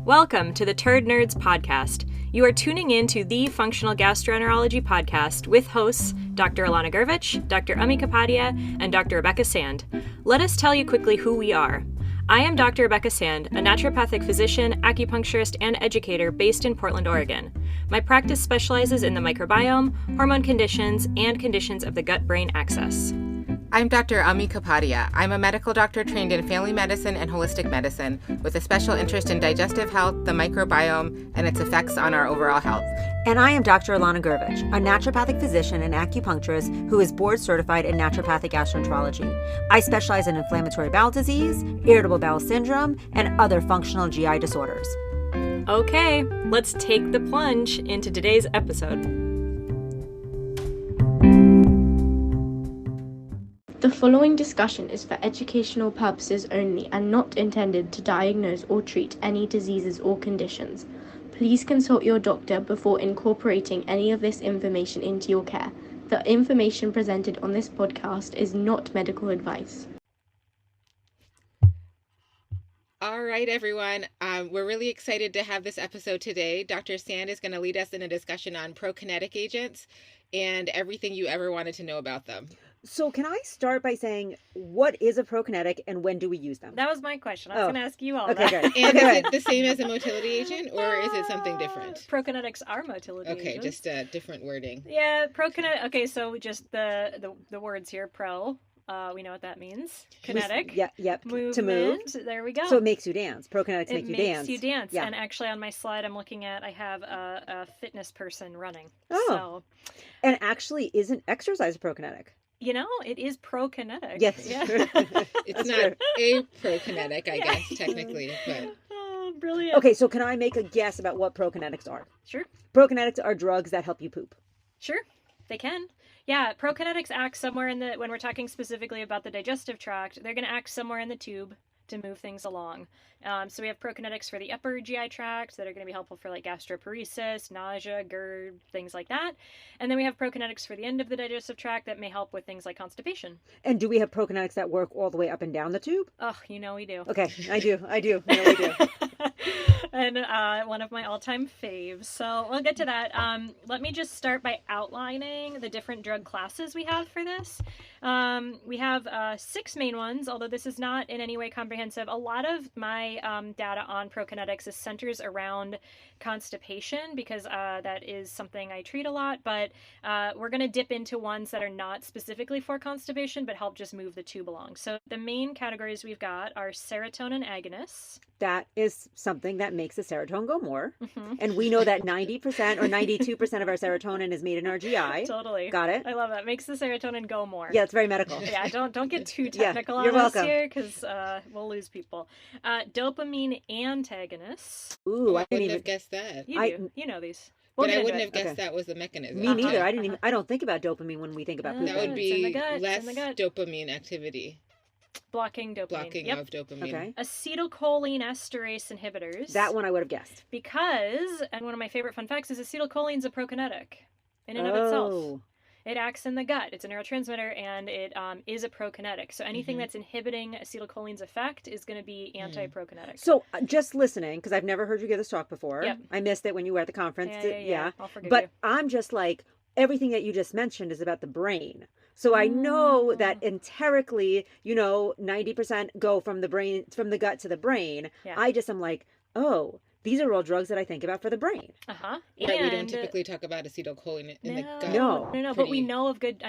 Welcome to the Turd Nerds podcast. You are tuning in to the Functional Gastroenterology podcast with hosts Dr. Alana Gurvich, Dr. Ami Kapadia, and Dr. Rebecca Sand. Let us tell you quickly who we are. I am Dr. Rebecca Sand, a naturopathic physician, acupuncturist, and educator based in Portland, Oregon. My practice specializes in the microbiome, hormone conditions, and conditions of the gut-brain axis. I'm Dr. Ami Kapadia. I'm a medical doctor trained in family medicine and holistic medicine with a special interest in digestive health, the microbiome, and its effects on our overall health. And I am Dr. Alana Gurvich, a naturopathic physician and acupuncturist who is board certified in naturopathic gastroenterology. I specialize in inflammatory bowel disease, irritable bowel syndrome, and other functional GI disorders. Okay, let's take the plunge into today's episode. The following discussion is for educational purposes only and not intended to diagnose or treat any diseases or conditions. Please consult your doctor before incorporating any of this information into your care. The information presented on this podcast is not medical advice. All right, everyone. We're really excited to have this episode today. Dr. Sand is going to lead us in a discussion on prokinetic agents and everything you ever wanted to know about them. So can I start by saying, what is a prokinetic and when do we use them? That was my question. I was going to ask you all Okay, that. good. And is it the same as a motility agent, or is it something different? Prokinetics are motility Okay, agents. just different wording. Yeah, prokinetic. Okay, so just the words here, we know what that means. Kinetic. Yep. Movement. To move. There we go. So it makes you dance. Prokinetics make you dance. It makes you dance. Yeah. And actually on my slide I'm looking at, I have a fitness person running. Oh. So, And actually, isn't exercise a prokinetic? you know, it is prokinetic. Yes. Yeah. It's not a prokinetic, I guess, technically, but... Oh, brilliant. Okay, so can I make a guess about what prokinetics are? Sure. Prokinetics are drugs that help you poop. Sure. They can. Yeah, prokinetics act somewhere when we're talking specifically about the digestive tract, they're going to act somewhere in the tube to move things along. So we have prokinetics for the upper GI tract that are going to be helpful for like gastroparesis, nausea, GERD, things like that. And then we have prokinetics for the end of the digestive tract that may help with things like constipation. And do we have prokinetics that work all the way up and down the tube? Oh, you know we do. Okay, I do. No, we do. And one of my all-time faves. So we'll get to that. Let me just start by outlining the different drug classes we have for this. We have 6 main ones, although this is not in any way comprehensive. A lot of my data on prokinetics is centers around constipation because that is something I treat a lot, but we're going to dip into ones that are not specifically for constipation but help just move the tube along. So the main categories we've got are serotonin agonists. That is something that makes the serotonin go more. Mm-hmm. And we know that 90% or 92% of our serotonin is made in our GI. Totally. Got it? I love that. Makes the serotonin go more. Yeah, it's very medical. Yeah, don't get too Yeah, technical you're on us welcome. here because we'll lose people. Dopamine antagonists. Ooh, I I didn't wouldn't even... have guessed that. You I- do. You know these. But We'll I get wouldn't into have it. guessed that was the mechanism. Me neither. Uh-huh. I don't think about dopamine when we think about Uh, pooping. That would It's in the be gut, it's less in the gut. dopamine activity, Blocking dopamine. blocking Yep. of dopamine. Okay. Acetylcholine esterase inhibitors. That one I would have guessed. Because, and one of my favorite fun facts is acetylcholine's a prokinetic in and of itself. Oh. It acts in the gut. It's a neurotransmitter, and it is a prokinetic. So anything that's inhibiting acetylcholine's effect is going to be anti-prokinetic. So just listening, because I've never heard you give this talk before. Yep. I missed it when you were at the conference. Yeah. I'll forgive But you. I'm just like, everything that you just mentioned is about the brain. So I know that enterically, 90% go from the brain, from the gut to the brain. Yeah. I just am like, oh, these are all drugs that I think about for the brain. Uh-huh. Right, we don't typically talk about acetylcholine in the gut. No. But we know of good,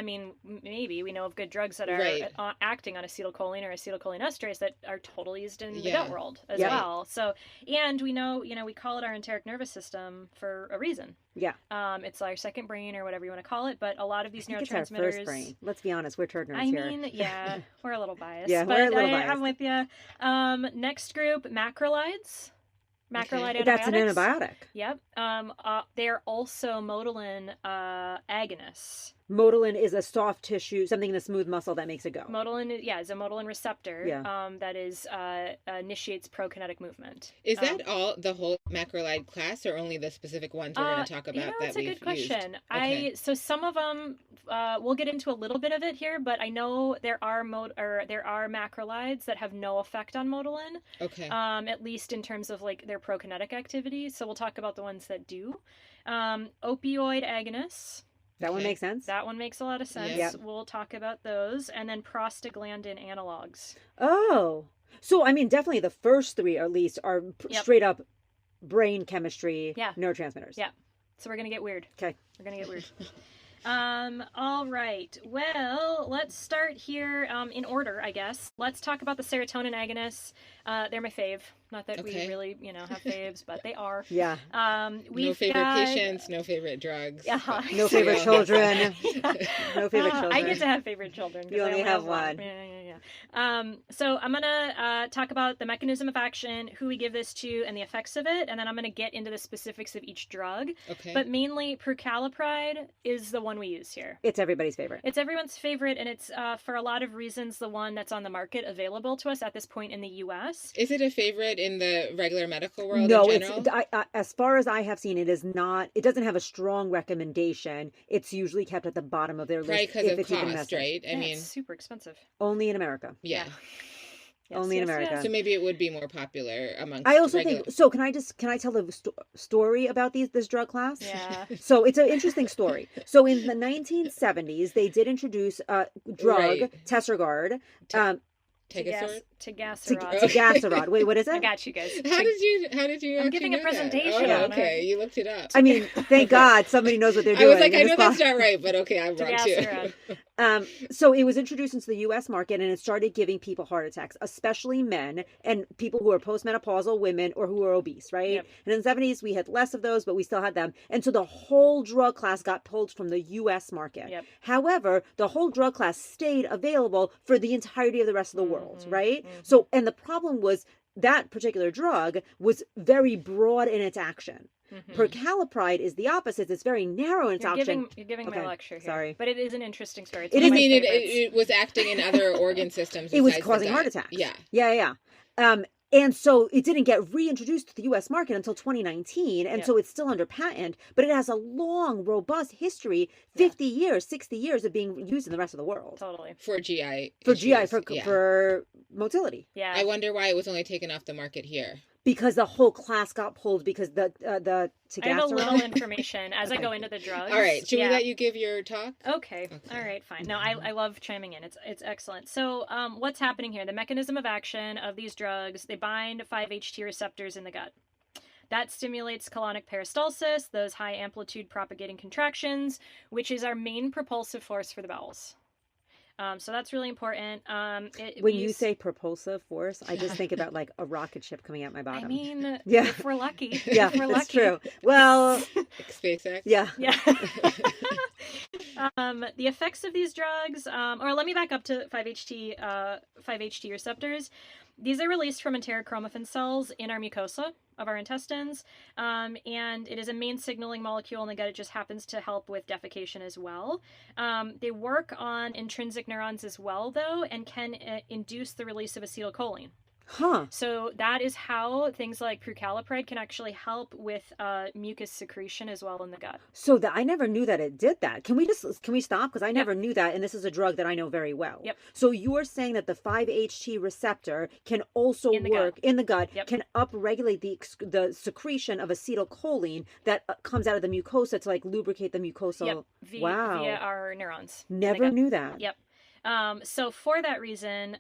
maybe we know of good drugs that are Right. acting on acetylcholine or acetylcholine esterase that are totally used in the Yeah. gut world as Yeah. well. So, and we know, we call it our enteric nervous system for a reason. Yeah. It's our second brain or whatever you want to call it, but a lot of these I think neurotransmitters. it's our first brain. Let's be honest, we're turd nerds I here. mean, yeah, we're a little biased. Yeah, but we're a little I'm biased. with you. Next group, macrolides. Macrolide antibiotics. That's an antibiotic. Yep. They are also motilin agonists. Motilin is a soft tissue, something in the smooth muscle that makes it go. Motilin, is a motilin receptor Yeah. that is initiates prokinetic movement. Is that all the whole macrolide class, or only the specific ones we're going to talk about that that's a we've good question. used? Okay. So some of them, we'll get into a little bit of it here, but I know there are macrolides that have no effect on motilin. Okay. At least in terms of like their prokinetic activity. So we'll talk about the ones that do. Opioid agonists. That one makes sense. That one makes a lot of sense. Yep. We'll talk about those. And then prostaglandin analogs. Oh. So, I mean, definitely the first three, at least, are straight up brain chemistry neurotransmitters. Yeah. So we're going to get weird. Okay. We're going to get weird. All right. Well, let's start here in order, I guess. Let's talk about the serotonin agonists. They're my fave. Not that we really, have faves, but they are. Yeah. No favorite patients, no favorite drugs. Yeah. No favorite children. No favorite children. I get to have favorite children. You only have one. Yeah. So I'm going to talk about the mechanism of action, who we give this to, and the effects of it. And then I'm going to get into the specifics of each drug. Okay. But mainly, prucalopride is the one we use here. It's everybody's favorite. It's everyone's favorite, and it's, for a lot of reasons, the one that's on the market available to us at this point in the U.S. Is it a favorite in the regular medical world no, in general? As far as I have seen, it is not. It doesn't have a strong recommendation. It's usually kept at the bottom of their Probably list. because of cost, right? I mean, it's super expensive. Only in America. Yeah. Yes, only in America. So maybe it would be more popular amongst. I also think so. Can I tell the story about this drug class? Yeah. So it's an interesting story. So in the 1970s, they did introduce a drug, Tesregard. Tegaserod. Wait, what is it? I got you guys. How did you? I'm giving a presentation. Oh, okay, you looked it up. I mean, thank God somebody knows what they're doing. I was like, I know that's not right, but okay, I'm wrong too. So it was introduced into the U.S. market, and it started giving people heart attacks, especially men and people who are postmenopausal women or who are obese, right? Yep. And in the 70s, we had less of those, but we still had them. And so the whole drug class got pulled from the U.S. market. Yep. However, the whole drug class stayed available for the entirety of the rest of the world, right? So, and the problem was that particular drug was very broad in its action. Prucalopride is the opposite. It's very narrow in its action. You're giving my lecture here. Sorry. But it is an interesting story. It was acting in other organ systems. It was causing heart attacks. Yeah. And so it didn't get reintroduced to the U.S. market until 2019. And so it's still under patent, but it has a long, robust history, 50 years, 60 years of being used in the rest of the world. Totally. For GI. For motility. Yeah. I wonder why it was only taken off the market here. Because the whole class got pulled because the I have a little information as I go into the drugs. All right. Should we let you give your talk? Okay. All right. Fine. No, I love chiming in. It's excellent. So what's happening here? The mechanism of action of these drugs, they bind 5-HT receptors in the gut. That stimulates colonic peristalsis, those high amplitude propagating contractions, which is our main propulsive force for the bowels. So that's really important. When you say propulsive force, I just think about like a rocket ship coming out my bottom. I mean, if we're lucky. Yeah, that's true. Well, SpaceX. Yeah. The effects of these drugs, or let me back up to 5-HT receptors. These are released from enterochromaffin cells in our mucosa of our intestines, and it is a main signaling molecule in the gut. It just happens to help with defecation as well. They work on intrinsic neurons as well, though, and can induce the release of acetylcholine. So that is how things like prucalopride can actually help with mucus secretion as well in the gut. So I never knew that it did that. Can we stop? Because I never knew that, and this is a drug that I know very well. Yep. So you're saying that the 5-HT receptor can also work in the gut, can upregulate the secretion of acetylcholine that comes out of the mucosa to like lubricate the mucosa. Via our neurons. Never knew that. Yep. So for that reason,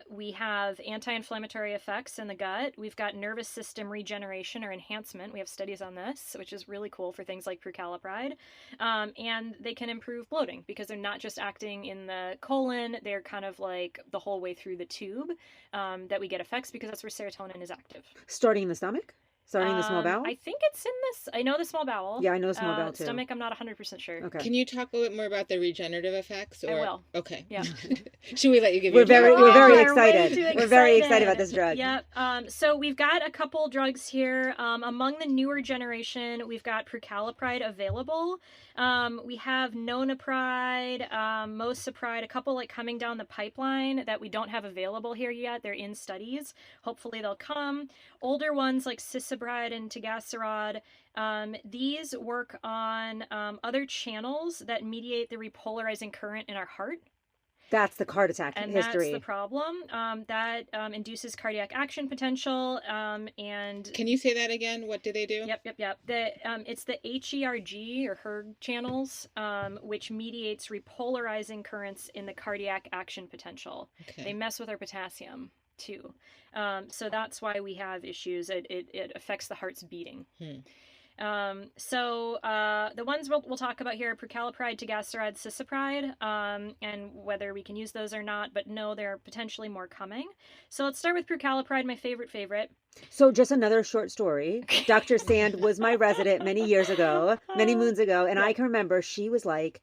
we have anti-inflammatory effects in the gut. We've got nervous system regeneration or enhancement. We have studies on this, which is really cool for things like prucalopride. And they can improve bloating because they're not just acting in the colon. They're kind of like the whole way through the tube, that we get effects because that's where serotonin is active. Starting in the stomach? Starting the small bowel? I think it's in this. I know the small bowel. Yeah, I know the small bowel too. Stomach, I'm not 100% sure. Okay. Can you talk a little bit more about the regenerative effects? Or... I will. Okay. Yeah. Should we let you give We're your very We're excited. way too We're very excited. excited about this drug. Yep. So we've got a couple drugs here. Among the newer generation, we've got prucalopride available. We have nonipride, mosapride, a couple like coming down the pipeline that we don't have available here yet. They're in studies. Hopefully they'll come. Older ones like cisabride and tegaserod. These work on other channels that mediate the repolarizing current in our heart. That's the heart attack and history. That's the problem. That induces cardiac action potential. And can you say that again? What do they do? Yep. It's the HERG or HERG channels, which mediates repolarizing currents in the cardiac action potential. Okay. They mess with our potassium too. So that's why we have issues. It affects the heart's beating. So the ones we'll talk about here are prucalopride, tegaserod, cisapride, and whether we can use those or not, but no, there are potentially more coming. So let's start with prucalopride, my favorite. So just another short story. Dr. Sand was my resident many moons ago, and I can remember she was like,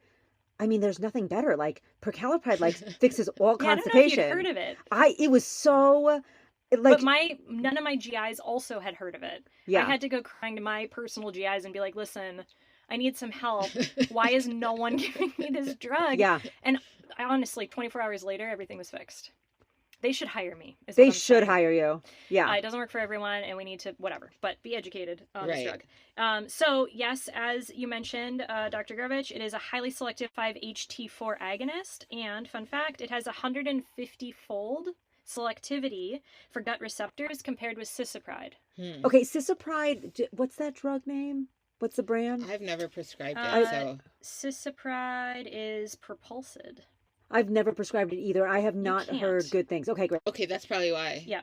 I mean, there's nothing better. Like prucalopride, like fixes all constipation. I don't know if you'd heard of it. It was so. But none of my GIs also had heard of it. Yeah. I had to go crying to my personal GIs and be like, listen, I need some help. Why is no one giving me this drug? Yeah. And I honestly, 24 hours later, everything was fixed. They should hire me. They should hire you. Yeah. It doesn't work for everyone, and we need to, but be educated on this drug. So, yes, as you mentioned, Dr. Gurvich, it is a highly selective 5-HT4 agonist. And fun fact, it has 150-fold selectivity for gut receptors compared with cisapride. Okay, cisapride, what's that drug name? What's the brand? I've never prescribed it, so... Cisapride is Propulsid. I've never prescribed it either. I have not heard good things. Okay, great. Okay, that's probably why. Yeah.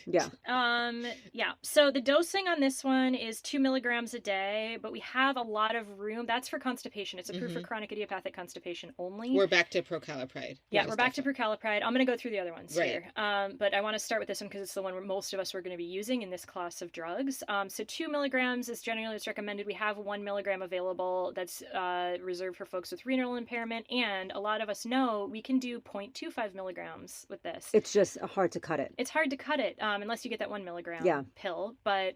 Yeah. So the dosing on this one is 2 milligrams a day, but we have a lot of room. That's for constipation. It's approved for chronic idiopathic constipation only. We're back to prucalopride. Yeah, we're back to prucalopride. I'm going to go through the other ones here. But I want to start with this one because it's the one where most of us were going to be using in this class of drugs. So 2 milligrams is generally what's recommended. We have 1 milligram available that's reserved for folks with renal impairment. And a lot of us know we can do 0.25 milligrams with this. It's just hard to cut it. It's hard to cut it unless you get that 1 milligram pill, but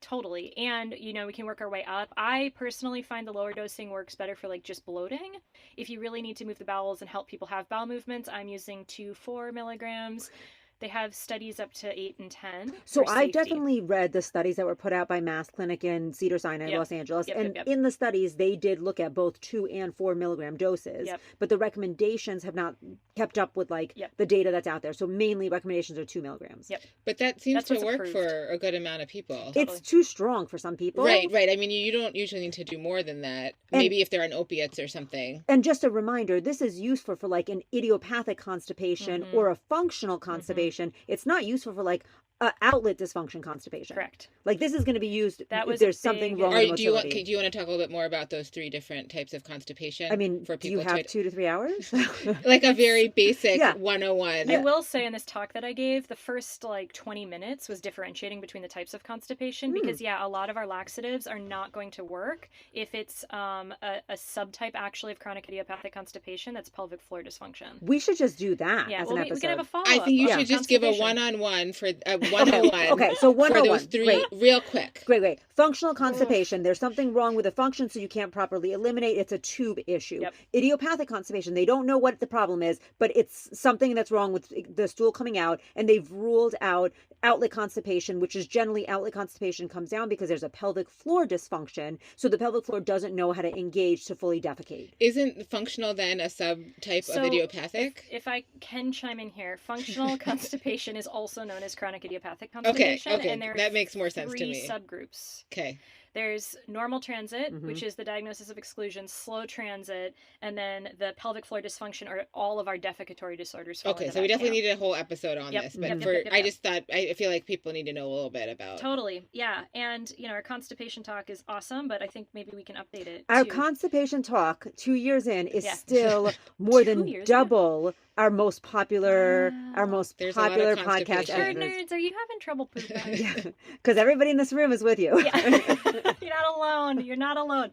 totally. And, we can work our way up. I personally find the lower dosing works better for like just bloating. If you really need to move the bowels and help people have bowel movements, I'm using 4 milligrams. They have studies up to 8 and 10. So I definitely read the studies that were put out by Mass Clinic in Cedars-Sinai, Los Angeles. In the studies, they did look at both 2 and 4 milligram doses. But the recommendations have not kept up with the data that's out there. So mainly recommendations are 2 milligrams. But that seems to work for a good amount of people. Totally. It's too strong for some people. Right. I mean, you don't usually need to do more than that. Maybe if they're on opiates or something. And just a reminder, this is useful for like an idiopathic constipation or a functional constipation. It's not useful for like outlet dysfunction constipation. If Like this is going to be used if there's something wrong with motility. Do you want to talk a little bit more about those 3 different types of constipation? I mean, do you have 2 to 3 hours? Like a very basic 101. I will say in this talk that I gave, the first 20 minutes was differentiating between the types of constipation because a lot of our laxatives are not going to work if it's a subtype actually of chronic idiopathic constipation that's pelvic floor dysfunction. We should just do that as an episode. We can have a follow-up. I think you should just give a one-on-one for 101. Okay, so 101. For those 3 real quick. Great. Functional constipation. There's something wrong with the function, so you can't properly eliminate. It's a tube issue. Idiopathic constipation, they don't know what the problem is, but it's something that's wrong with the stool coming out, and they've ruled out outlet constipation, which is generally outlet constipation comes down because there's a pelvic floor dysfunction, so the pelvic floor doesn't know how to engage to fully defecate. Isn't functional then a subtype of idiopathic? If I can chime in here, functional constipation is also known as chronic idiopathic constipation. Okay. And there that makes more sense to me. 3 subgroups. Okay. There's normal transit, which is the diagnosis of exclusion, slow transit, and then the pelvic floor dysfunction, or all of our defecatory disorders. Okay, so we definitely need a whole episode on this, but I just thought, I feel like people need to know a little bit about. Totally, yeah. And, our constipation talk is awesome, but I think maybe we can update it. Our constipation talk 2 years in is still more than double our most popular podcast. Nerds, are you having trouble pooping? Yeah, because everybody in this room is with you. Yeah. You're not alone. You're not alone.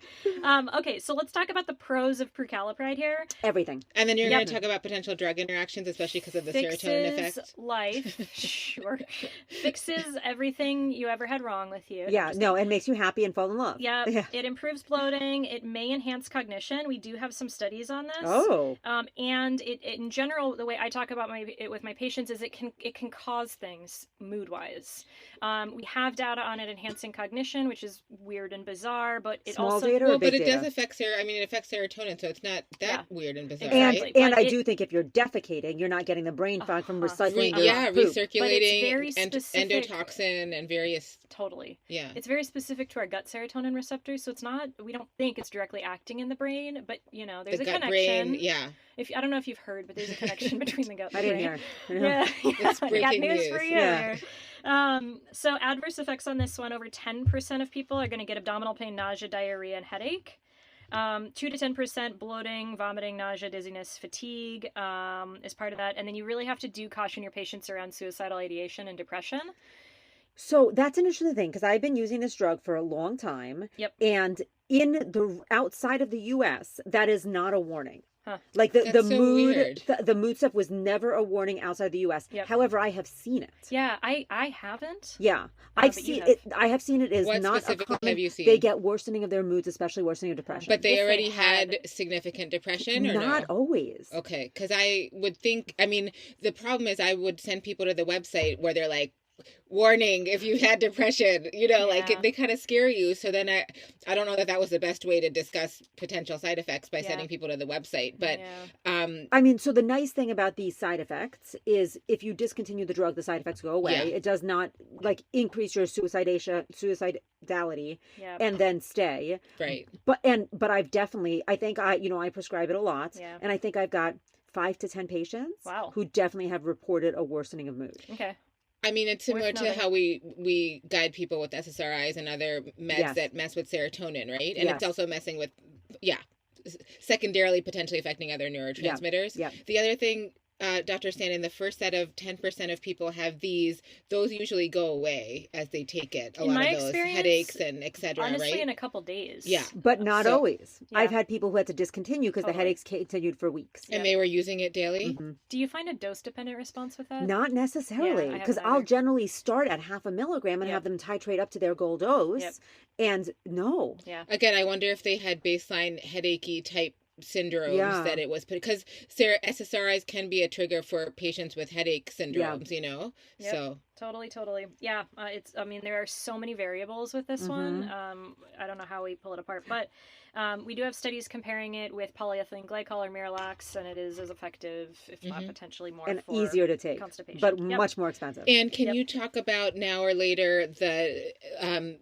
Okay, so let's talk about the pros of prucalopride here. Everything. And then you're going to talk about potential drug interactions, especially because of the serotonin effect. Fixes life. Sure. Fixes everything you ever had wrong with you. Yeah, no, it makes you happy and fall in love. Yeah. It improves bloating. It may enhance cognition. We do have some studies on this. Oh. And it in general, the way I talk about it with my patients is it can cause things mood-wise. We have data on it enhancing cognition, which is weird and bizarre, but it Small also data or big but it data? does affect it affects serotonin, so it's not that weird and bizarre. Exactly. Right? And I do think if you're defecating, you're not getting the brain fog from recycling. Recirculating endotoxin and various. Totally. Yeah. It's very specific to our gut serotonin receptors, so it's not. We don't think it's directly acting in the brain, but there's a connection. Brain, yeah. I don't know if you've heard, but there's a connection between the gut and I the didn't brain. hear. Yeah. It's breaking got news news. for you. Yeah. So adverse effects on this one: over 10% of people are going to get abdominal pain, nausea, diarrhea, and headache. 2 to 10% bloating, vomiting, nausea, dizziness, fatigue is part of that. And then you really have to caution your patients around suicidal ideation and depression. So that's an interesting thing because I've been using this drug for a long time. Yep. And in the outside of the U.S., that is not a warning. Huh. Like the mood, weird. the mood stuff was never a warning outside the U.S. Yep. However, I have seen it. Yeah, I haven't. Yeah, I've seen it. I have seen it is What not a specifically common. Have you seen? They get worsening of their moods, especially worsening of depression. But they already had significant depression, or not no? always. Okay, because I would think. I mean, the problem is I would send people to the website where they're like, warning if you had depression, like they kind of scare you. So then I don't know that was the best way to discuss potential side effects by sending people to the website. But I mean, so the nice thing about these side effects is if you discontinue the drug, the side effects go away. Yeah. It does not increase your suicidality and then stay. Right. But I've definitely, I think I prescribe it a lot. Yeah. And I think I've got 5 to 10 patients who definitely have reported a worsening of mood. Okay. I mean, it's similar to how we guide people with SSRIs and other meds that mess with serotonin, right? And it's also messing with, secondarily potentially affecting other neurotransmitters. Yeah. The other thing, Dr. Stan, in the first set of 10% of people have those usually go away as they take it. A lot of those headaches and et cetera, honestly, right? in a couple days. Yeah. But not always. Yeah. I've had people who had to discontinue because the headaches continued for weeks. And they were using it daily? Mm-hmm. Do you find a dose-dependent response with that? Not necessarily, because I'll generally start at 0.5 milligram and have them titrate up to their goal dose. Yep. And no. Yeah. Again, I wonder if they had baseline headachy type syndromes that it was, because SSRIs can be a trigger for patients with headache syndromes, Yep. So totally. Yeah. There are so many variables with this one. I don't know how we pull it apart, but we do have studies comparing it with polyethylene glycol or Miralax, and it is as effective, if not potentially more, and for easier to take, constipation, but much more expensive. And can you talk about now or later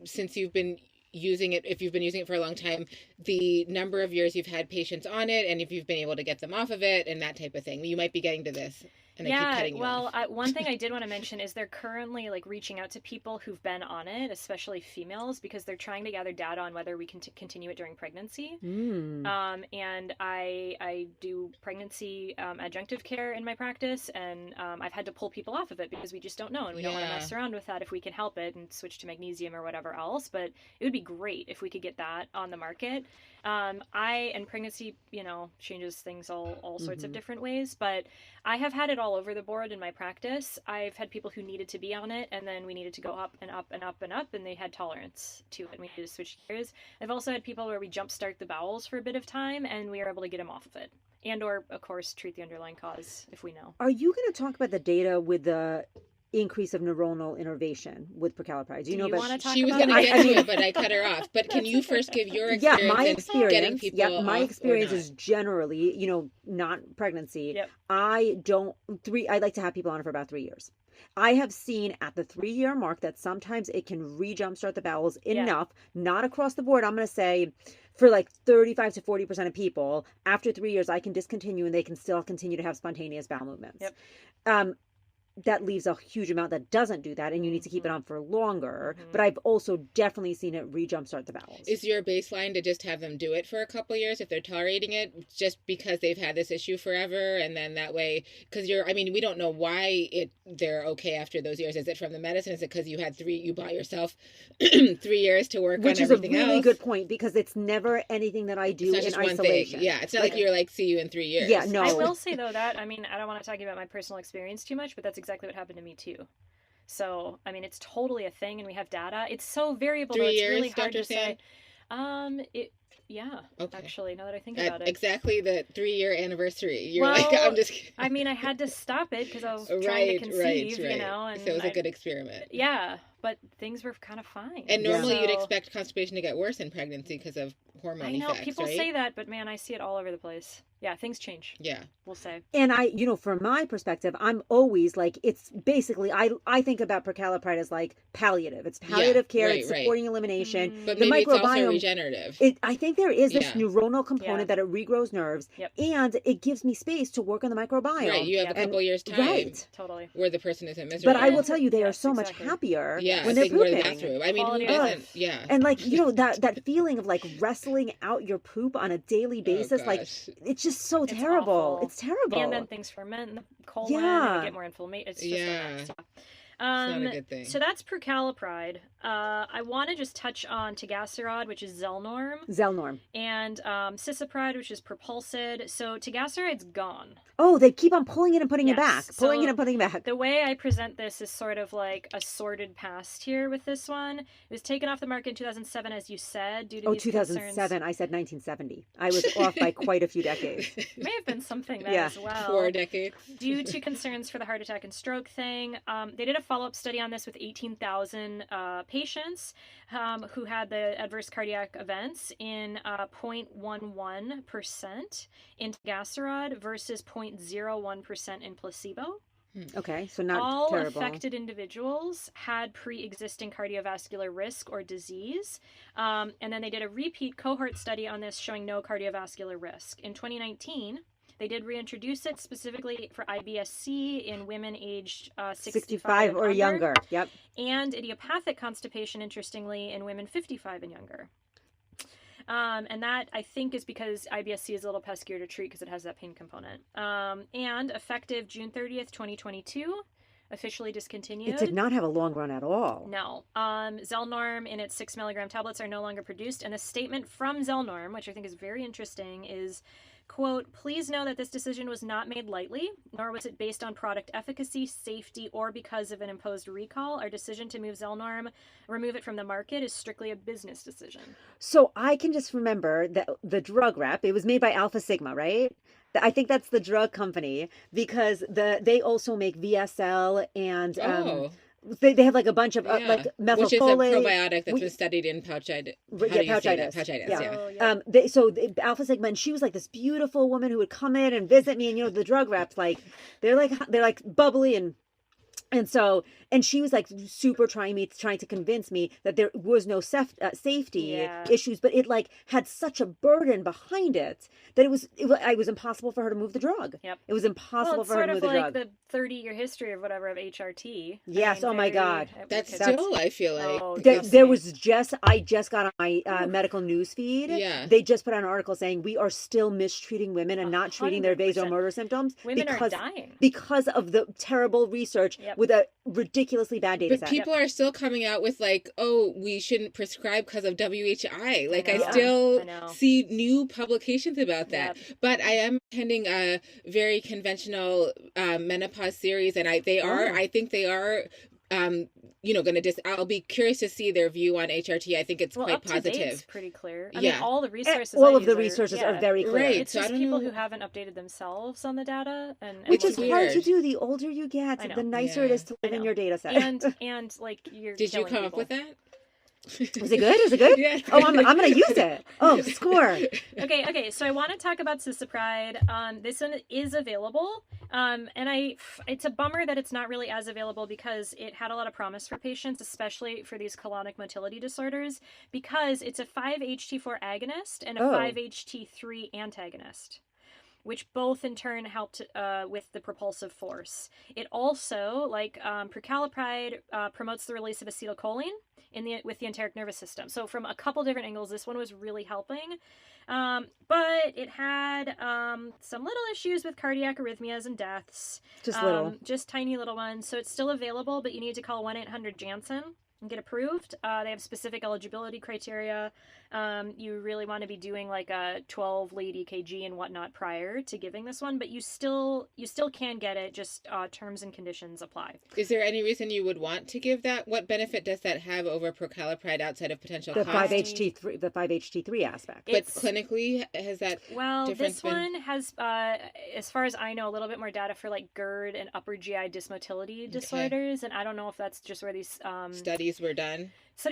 since you've been using it, if you've been using it for a long time, the number of years you've had patients on it, and if you've been able to get them off of it and that type of thing? You might be getting to this. And I keep cutting you off. One thing I did want to mention is they're currently reaching out to people who've been on it, especially females, because they're trying to gather data on whether we can continue it during pregnancy. And I do pregnancy adjunctive care in my practice, and I've had to pull people off of it because we just don't know, and we don't want to mess around with that if we can help it and switch to magnesium or whatever else. But it would be great if we could get that on the market. And pregnancy, changes things all sorts of different ways, but I have had it all over the board in my practice. I've had people who needed to be on it, and then we needed to go up and up and up and up, and they had tolerance to it, and we needed to switch gears. I've also had people where we jumpstart the bowels for a bit of time, and we are able to get them off of it. And or, of course, treat the underlying cause if we know. Are you going to talk about the data with the increase of neuronal innervation with prucalopride? Do you want to talk She was about going to get to it, but I cut her off. But can you first give your experience in getting people off? My experience is generally, not pregnancy. Yep. I'd like to have people on it for about 3 years. I have seen at the 3-year mark that sometimes it can re-jumpstart the bowels enough, not across the board. I'm going to say for like 35 to 40% of people, after 3 years, I can discontinue and they can still continue to have spontaneous bowel movements. That leaves a huge amount that doesn't do that, and you need to keep it on for longer. But I've also definitely seen it re-jumpstart the bowels. Is your baseline to just have them do it for a couple years if they're tolerating it, just because they've had this issue forever, and then that way, because we don't know why they're okay after those years. Is it from the medicine? Is it because you bought yourself 3 years to work on everything else? Which is a really good point, because it's never anything that I do in isolation. Yeah, it's not like you're like, see you in 3 years. Yeah, no. I will say though that, I don't want to talk about my personal experience too much, but that's exactly what happened to me too. So, it's totally a thing, and we have data. It's so variable. 3 though. It's years, really hard Dr. to Sand? say. Okay. Actually, now that I think about it. Exactly the 3-year anniversary. You're well, like, I'm just kidding. I had to stop it because I was trying to conceive, right. And so it was a good experiment. Yeah, but things were kind of fine. And normally you'd expect constipation to get worse in pregnancy because of hormone effects, people say that, but man, I see it all over the place. Yeah, things change. Yeah. We'll say. And from my perspective, I'm always like, it's basically, I think about prucalopride as like palliative. It's palliative care. It's supporting elimination. But the maybe microbiome, it's also regenerative. I think there is this neuronal component that it regrows nerves, and it gives me space to work on the microbiome. Right, you have a couple years time. Right. Totally. Where the person isn't miserable. But I will tell you, they are so much happier when they're they can go to the pooping. bathroom. Who doesn't? Yeah. And like, that feeling of like wrestling out your poop on a daily basis, like it's just so terrible. It's terrible. And then things ferment in the colon and you get more inflammation. It's just it's not a good thing. So that's prucalopride. I want to just touch on tegaserod, which is Zelnorm. And cisapride, which is Propulsid. So tegaseride's gone. Oh, they keep on pulling it and putting it back. Pulling it and putting it back. The way I present this is sort of like a sorted past here with this one. It was taken off the market in 2007, as you said, due to these 2007. concerns. I said 1970. I was off by quite a few decades. May have been something then as well. 4 decades. Due to concerns for the heart attack and stroke thing. They did a follow-up study on this with 18,000 patients who had the adverse cardiac events in 0.11% in tegaserod versus 0.01% in placebo. Okay, so not all terrible. affected individuals had pre-existing cardiovascular risk or disease, and then they did a repeat cohort study on this showing no cardiovascular risk. In 2019, they did reintroduce it specifically for IBS-C in women aged 65 or younger. Yep. And idiopathic constipation, interestingly, in women 55 and younger. And that, I think, is because IBS-C is a little peskier to treat because it has that pain component. And effective June 30th, 2022, officially discontinued. It did not have a long run at all. No. Zelnorm in its 6 milligram tablets are no longer produced. And the statement from Zelnorm, which I think is very interesting, is, quote, "Please know that this decision was not made lightly, nor was it based on product efficacy, safety, or because of an imposed recall. Our decision to remove it from the market is strictly a business decision." So I can just remember that the drug rep, it was made by Alpha Sigma, right? I think that's the drug company, because they also make VSL and they have like a bunch of like methylfolate, which is a probiotic that's been studied in pouchitis. So Alpha Sigma, and she was like this beautiful woman who would come in and visit me, and the drug reps, like they're like bubbly and she was like super trying to convince me that there was no safety issues, but it like had such a burden behind it that it was impossible for her to move the drug. Yep. It was impossible for her to move the drug. It's sort of like the 30-year history of whatever of HRT. Yes. Oh my God. That's still, I feel like. I just got on my medical news feed. Yeah. They just put out an article saying we are still mistreating women and not treating their vasomotor symptoms. Women are dying. Because of the terrible research with a ridiculously bad data set. But people are still coming out with like, oh, we shouldn't prescribe because of WHI. Like I still see new publications about that. Yep. But I am attending a very conventional menopause series, and I think they are going to I'll be curious to see their view on HRT. I think it's quite positive. It's pretty clear. I mean, all the resources. All of the resources are very clear. Right. It's just people who haven't updated themselves on the data, which is hard to do. The older you get, the nicer it is to live in your data set. And like you're. Did you come people. up with that? Is it good? Is it good? Yeah. Oh, I'm going to use it. Oh, score. Okay. So I want to talk about cisapride. This one is available. It's a bummer that it's not really as available because it had a lot of promise for patients, especially for these colonic motility disorders, because it's a 5-HT4 agonist and a 5-HT3 antagonist, which both in turn helped with the propulsive force. It also, like prucalopride, promotes the release of acetylcholine with the enteric nervous system. So from a couple different angles, this one was really helping. But it had some little issues with cardiac arrhythmias and deaths. Just little. Just tiny little ones. So it's still available, but you need to call 1-800-JANSEN and get approved. They have specific eligibility criteria. You really want to be doing like a 12 lead EKG and whatnot prior to giving this one, but you still can get it, just terms and conditions apply. Is there any reason you would want to give that? What benefit does that have over prucalopride outside of potential the cost? 5-HT3 aspect. But clinically, has that difference this one has, as far as I know, a little bit more data for like GERD and upper GI dysmotility disorders, and I don't know if that's just where these studies were done. Or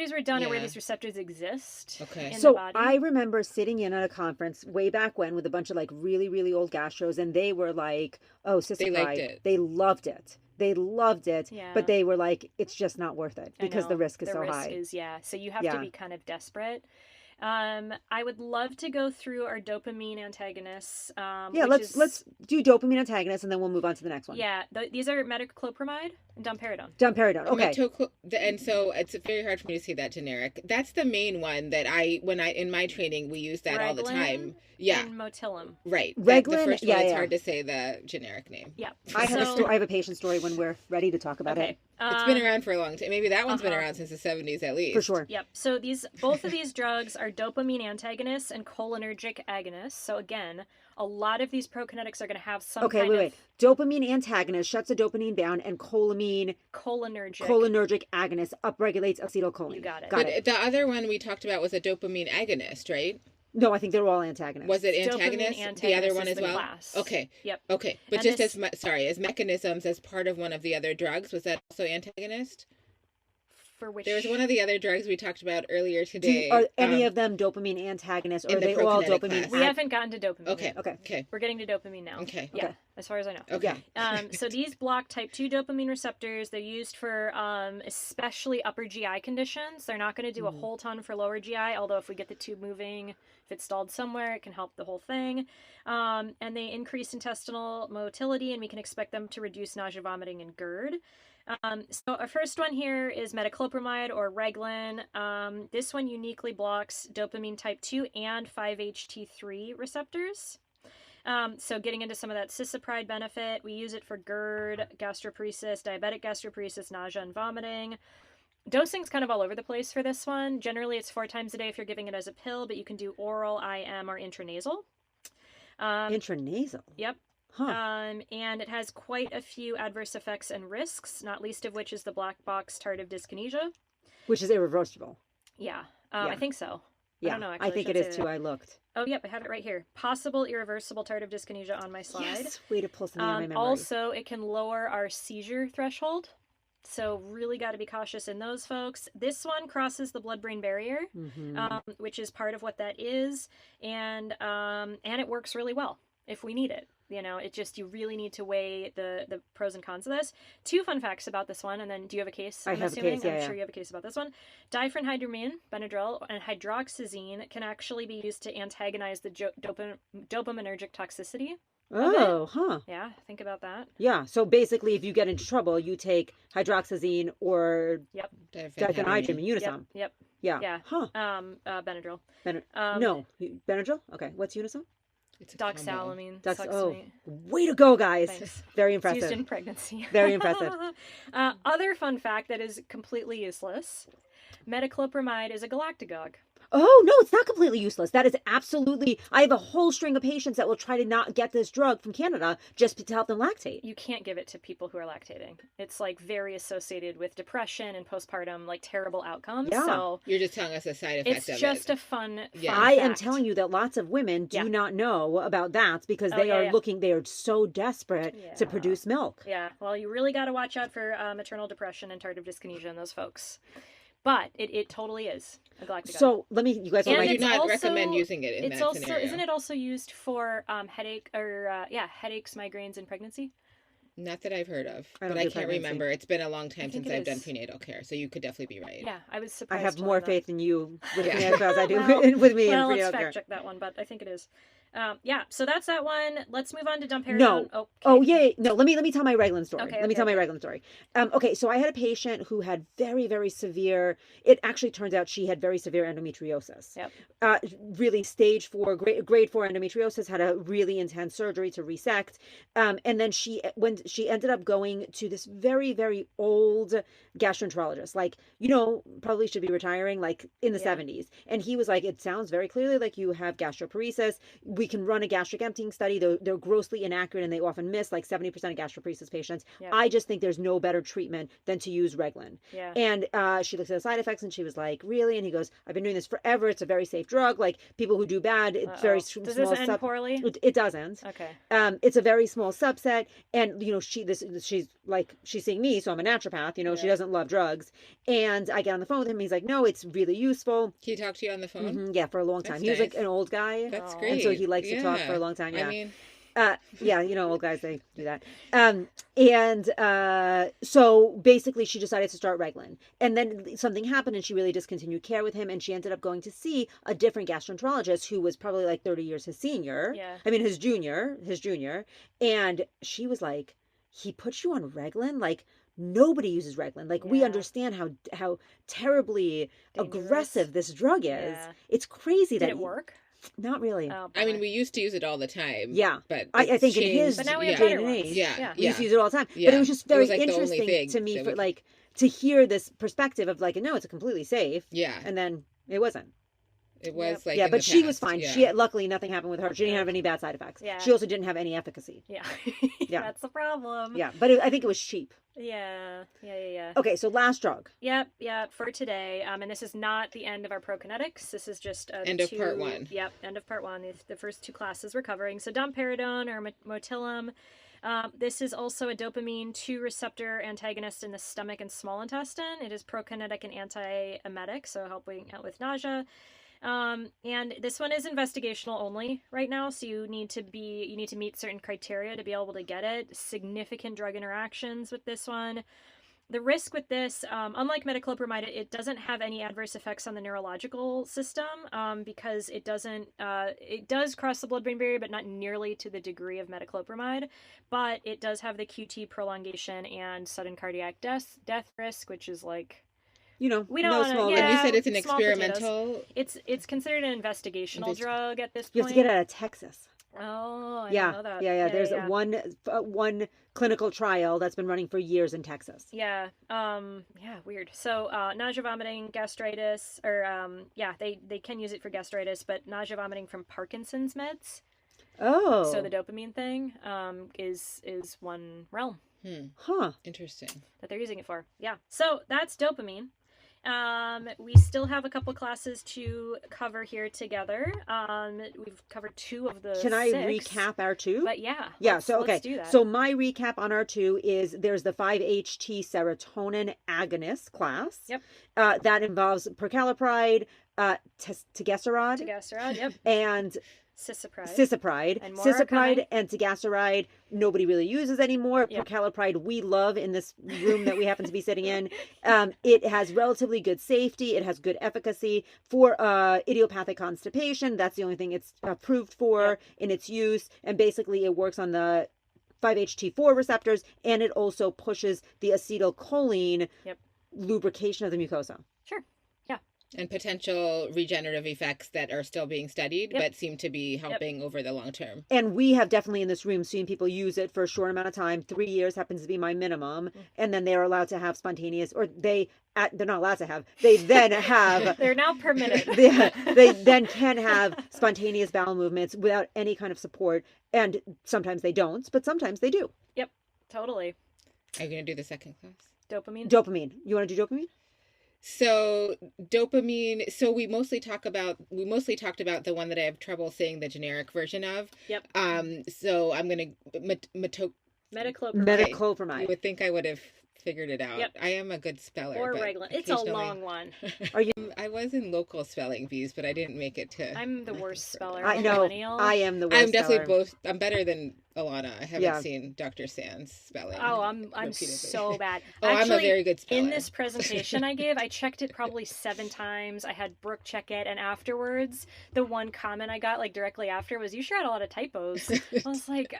where these receptors exist. Okay. So I remember sitting in at a conference way back when with a bunch of like really, really old gastros, and they were like, oh, cisapride. They liked it. They loved it. They loved it, Yeah. but they were like, it's just not worth it because the risk is so high. So you have to be kind of desperate. I would love to go through our dopamine antagonists. Let's do dopamine antagonists, and then we'll move on to the next one. Yeah, these are metoclopramide and domperidone. Okay. And so it's very hard for me to see that generic. That's the main one that in my training, we use that all the time. Yeah. And Motilum. Right. Reglan, the first one, it's hard to say the generic name. Yeah. I have a patient story when we're ready to talk about it. It's been around for a long time. Maybe that one's been around since the 70s at least. For sure. Yep. So both of these drugs are dopamine antagonists and cholinergic agonists. So again, a lot of these prokinetics are going to have some kind of... Dopamine antagonist shuts the dopamine down, and cholinergic agonist upregulates acetylcholine. You got it. But the other one we talked about was a dopamine agonist, right? No, I think they're all antagonists. Was it antagonist? The other one as well? Class. Okay. Yep. Okay. But and just as mechanisms as part of one of the other drugs, was that also antagonist? For which... There was one of the other drugs we talked about earlier today. Are any of them dopamine antagonists, or are they all dopamine? We haven't gotten to dopamine yet. Okay. We're getting to dopamine now. Okay. Yeah, as far as I know. Okay. So these block type 2 dopamine receptors. They're used for especially upper GI conditions. They're not going to do a whole ton for lower GI, although if we get the tube moving, if it's stalled somewhere, it can help the whole thing. And they increase intestinal motility, and we can expect them to reduce nausea, vomiting, and GERD. So our first one here is metoclopramide or Reglan. This one uniquely blocks dopamine type 2 and 5-HT3 receptors. So getting into some of that cisapride benefit, we use it for GERD, gastroparesis, diabetic gastroparesis, nausea, and vomiting. Dosing's kind of all over the place for this one. Generally, it's 4 times a day if you're giving it as a pill, but you can do oral, IM, or intranasal. Intranasal? Yep. Huh. And it has quite a few adverse effects and risks, not least of which is the black box tardive dyskinesia. Which is irreversible. Yeah. I think so. Yeah, I don't know, actually. I think it is too. I looked. Oh, yep, I have it right here. Possible irreversible tardive dyskinesia on my slide. Yes, way to pull something out of my memory. Also, it can lower our seizure threshold. So really got to be cautious in those folks. This one crosses the blood-brain barrier, which is part of what that is. And it works really well if we need it. You know, you really need to weigh the pros and cons of this. 2 fun facts about this one, and then do you have a case? I have a case, yeah. I'm sure you have a case about this one. Diphenhydramine, Benadryl, and hydroxyzine can actually be used to antagonize the dopaminergic toxicity. Oh, huh. Yeah, think about that. Yeah, so basically if you get into trouble, you take hydroxyzine or diphenhydramine, Unisom. Yep. Yeah. Huh. Benadryl. No, Benadryl? Okay, what's Unisom? Doxalamine. Way to go, guys. Thanks. Very impressive. It's used in pregnancy. Very impressive. Other fun fact that is completely useless. Metoclopramide is a galactagogue. Oh, no, it's not completely useless. That is absolutely... I have a whole string of patients that will try to not get this drug from Canada just to help them lactate. You can't give it to people who are lactating. It's like very associated with depression and postpartum, like terrible outcomes. Yeah. So you're just telling us a side effect of it. It's just a fun I fact. am telling you that lots of women do not know about that because they are looking, they are so desperate to produce milk. Yeah, well, you really got to watch out for maternal depression and tardive dyskinesia in those folks. but it totally is a galactic. So you guys And want I my do not also- recommend using it in it's that also scenario. isn't it also used for headache or headaches, migraines, and pregnancy? Not that I've heard of, I don't but do I can't pregnancy. remember. It's been a long time since think it I've done is. prenatal care, so you could definitely be right. Yeah, I was I surprised. have to more learn that. faith in you with Yeah. prenatal as I do Well, with me Well, in let's prenatal fact care. check that one, but I think it is. Yeah, so that's that one. Let's move on to dumperidone. No. Oh, Oh yeah, no. Let me tell my Reglan story. Okay, Let me tell my Reglan story. Okay, so I had a patient who had very, very severe. It actually turns out she had very severe endometriosis. Yep. Really stage 4, grade 4 endometriosis. Had a really intense surgery to resect. And then she ended up going to this very, very old gastroenterologist. Like, probably should be retiring, like in the 70s. And he was like, "It sounds very clearly like you have gastroparesis. We can run a gastric emptying study. They're grossly inaccurate and they often miss like 70% of gastroparesis patients. Yeah. I just think there's no better treatment than to use Reglan." Yeah. And she looked at the side effects and she was like, "Really?" And he goes, "I've been doing this forever. It's a very safe drug. Like people who do bad, it's very small." Does this end poorly? It doesn't. Okay. It's a very small subset, and she's seeing me, so I'm a naturopath. She doesn't love drugs, and I get on the phone with him. He's like, "No, it's really useful." He talked to you on the phone? Mhm, yeah, for a long time. That's He was like nice. an old guy. That's Oh. great. And so he likes to talk for a long time. Yeah. I mean, Old guys, they do that. So basically she decided to start Reglan. And then something happened and she really discontinued care with him. And she ended up going to see a different gastroenterologist who was probably like 30 years his senior. Yeah. I mean, his junior. And she was like, "He put you on Reglan? Like, nobody uses Reglan. Like, we Yeah. understand how terribly Dangerous. aggressive this drug is. Yeah. It's crazy Did that it work? Not really. Oh, I mean, bummer. we used to use it all the time. Yeah. But I it's think in his changed. But now we have day better and ones. age, Yeah. we used to use it all the time. But Yeah. it was just It very was, like, the only interesting thing to me that for we- like to hear this perspective of like, no, it's completely safe. Yeah. And then it wasn't. It was like Yeah, in but the she was past. fine. Yeah. Luckily nothing happened with her. She didn't have any bad side effects. Yeah. She also didn't have any efficacy. Yeah. Yeah. That's the problem. Yeah, but I think it was cheap. Yeah. Okay, so last drug. Yep, for today. And this is not the end of our Prokinetics. This is just the End of part 1. Yep, end of part 1. The first 2 classes we're covering. So domperidone or motilum. This is also a dopamine 2 receptor antagonist in the stomach and small intestine. It is prokinetic and antiemetic, so helping out with nausea. And this one is investigational only right now, so you need to meet certain criteria to be able to get it. Significant drug interactions with this one. The risk with this, unlike metoclopramide, it doesn't have any adverse effects on the neurological system because it does cross the blood-brain barrier, but not nearly to the degree of metoclopramide. But it does have the QT prolongation and sudden cardiac death risk, which is like, we don't wanna, And you said it's an small potatoes. experimental. It's considered an investigational drug at this point. You have to get it out of Texas. Oh, I Yeah. didn't know that. Yeah. There's one clinical trial that's been running for years in Texas. Yeah. Weird. So, nausea, vomiting, gastritis, or they can use it for gastritis, but nausea, vomiting from Parkinson's meds. Oh. So the dopamine thing is one realm Huh. Interesting. that they're using it for. Yeah. So that's dopamine. We still have a couple classes to cover here together. We've covered 2 of the Can I 6, recap our 2? But yeah. Let's do that. So my recap on our 2 is there's the 5-HT serotonin agonist class. Yep. That involves prucalopride, tegaserod, yep. and Cisapride. And more are Cisapride coming. and tegaseride nobody really uses anymore. Yep. Prucalopride we love in this room that we happen to be sitting in. It has relatively good safety. It has good efficacy for idiopathic constipation. That's the only thing it's approved for in its use. And basically it works on the 5-HT4 receptors, and it also pushes the acetylcholine lubrication of the mucosa. Sure. And potential regenerative effects that are still being studied, but seem to be helping over the long term. And we have definitely in this room seen people use it for a short amount of time. 3 years happens to be my minimum. And then they are allowed to have spontaneous, or they're not allowed to have, they then have. They're now permitted. They then can have spontaneous bowel movements without any kind of support. And sometimes they don't, but sometimes they do. Yep, totally. Are you going to do the second class? Dopamine. You want to do dopamine? So dopamine. So we mostly talked about the one that I have trouble saying the generic version of. Yep. So I'm gonna Metoclopramide. Metoclopramide. You would think I would have figured it out. Yep. I am a good speller. Or but Reglan. It's a long one. Are you? I was in local spelling bees, but I didn't make it to. I'm the worst speller. I know. Millennial. I am the worst. I'm definitely speller. both. I'm better than Alana. I haven't seen Dr. Sand's spelling. Oh, I'm repeatedly. so bad. Oh, Actually, I'm a very good speller. in this presentation I gave, I checked it probably 7 times. I had Brooke check it, and afterwards, the one comment I got like directly after was, "You sure had a lot of typos." I was like,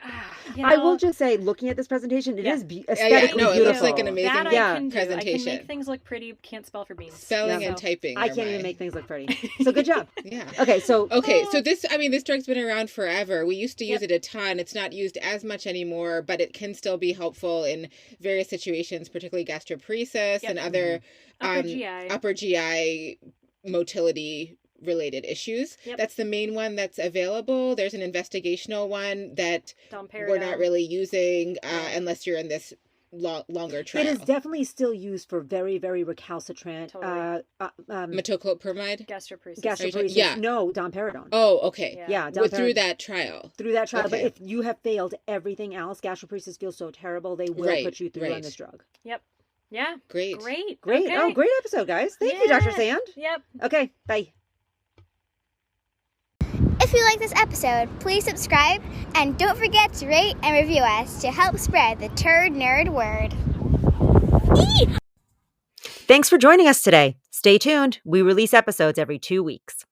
I will just say, looking at this presentation, it is aesthetically no, beautiful. it looks like an amazing that I can do. presentation. I can make things look pretty. Can't spell for beans. Spelling and typing. I can't even make things look pretty. So good job. Yeah. Okay, so this, I mean, this drug's been around forever. We used to use it a ton. It's not used as much anymore, but it can still be helpful in various situations, particularly gastroparesis and other upper GI motility related issues. That's the main one that's available. There's an investigational one that we're not really using unless you're in this longer trial. It is definitely still used for very, very recalcitrant metoclopramide gastroparesis. Yeah. No, domperidone. Oh, okay. Yeah, through that trial. Okay. But if you have failed everything else, gastroparesis feels so terrible, they will put you through on this drug. Yep. Yeah. Great. Okay. Oh, great episode, guys. Thank you, Dr. Sand. Yep. Okay, bye. If you like this episode, please subscribe and don't forget to rate and review us to help spread the turd nerd word. Thanks for joining us today. Stay tuned. We release episodes every 2 weeks.